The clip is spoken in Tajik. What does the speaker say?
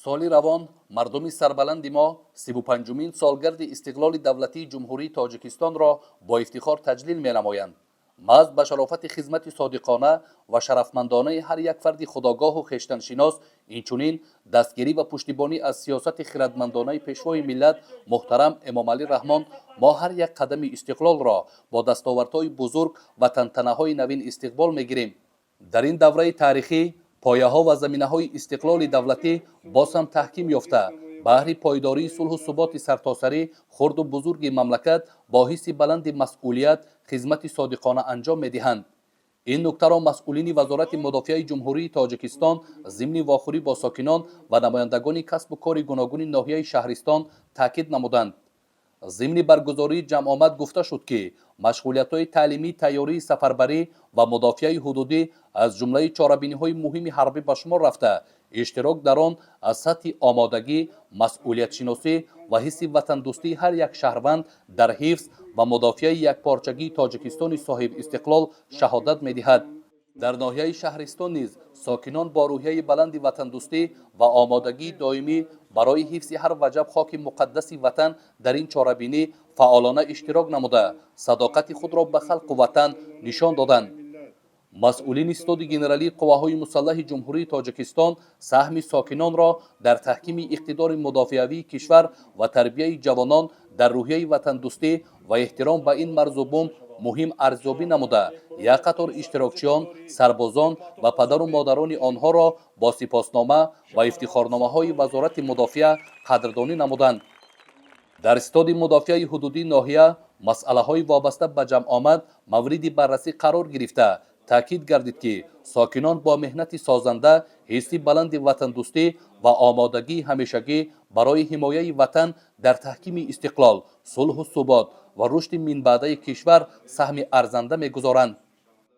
соли равон мардуми сарбаланди мо 35-умин солгарди истиқлоли давлатии ҷумҳурии тоҷикистонро бо ифтихор таҷлил менамоянд. маҳз ба шарофати хизмати содиқона ва шарафмандонаи ҳар як фарди худогоҳу хештаншинос, инчунин дастгирӣ ва пуштибонӣ аз сиёсати хирадмандонаи пешвои миллат муҳтарам Эмомалӣ Раҳмон, мо ҳар як қадами истиқлолро бо дастовардҳои бузург ва тантанаҳои навин истиқбол мегирем. дар ин давраи таърихӣ пояҳо ва заминаҳои истиқлоли давлатӣ боз ҳам таҳким ёфта, баҳри пойдории сулҳу суботи сартосарӣ хурду бузурги мамлакат бо ҳисси баланди масъулият хизмати содиқона анҷом медиҳанд. ин нуктаро масъулини вазорати мудофиаи ҷумҳурии тоҷикистон зимни вохӯрӣ бо сокинон ва намояндагони касбу кори гуногуни ноҳияи Шаҳристон таъкид намуданд. зимни баргузории ҷамъомад гуфта шуд ки машғулиятҳои таълимии тайёрии сафарбарӣ ва мудофиаи ҳудудӣ аз ҷумлаи чорабиниҳои муҳими ҳарбӣ ба шумор рафта, иштирок дар он аз сатҳи омодагӣ, масъулиятшиносӣ ва ҳисси ватандӯстии ҳар як шаҳрванд дар ҳифз ва мудофиаи якпорчагии Тоҷикистони соҳибистиқлол шаҳодат медиҳад. дар ноҳияи Шаҳристон низ сокинон бо рӯҳияи баланди ватандӯстӣ ва омодагии доимӣ барои ҳифзи ҳар ваҷаб хоки муқаддаси ватан дар ин чорабинӣ фаъолона иштирок намуда, садоқати худро ба халқу ватан нишон доданд. масъулини стоди генералии қувваҳои мусаллаҳи ҷумҳурии Тоҷикистон саҳми сокинонро дар таҳкими иқтидори мудофиавии кишвар ва тарбияи ҷавонон дар рӯҳияи ватандӯстӣ ва эҳтиром ба ин марзу бум муҳим арзёбӣ намуда, як қатор иштирокчиён, сарбозон ва падару модарони онҳоро бо сипоснома ва ифтихорномаҳои вазорати мудофиа қадрдонӣ намуданд. дар стоди мудофиаи ҳудудии ноҳия масъалаҳои вобаста ба ҷамъомад мавриди баррасӣ қарор гирифта, таъкид гардид ки сокинон бо меҳнати созанда, ҳисси баланди ватандӯстӣ ва омодагии ҳамешагӣ барои ҳимояи ватан дар таҳкими истиқлол, сулҳу субот ва рушди минбаъдаи кишвар саҳми арзанда мегузоранд.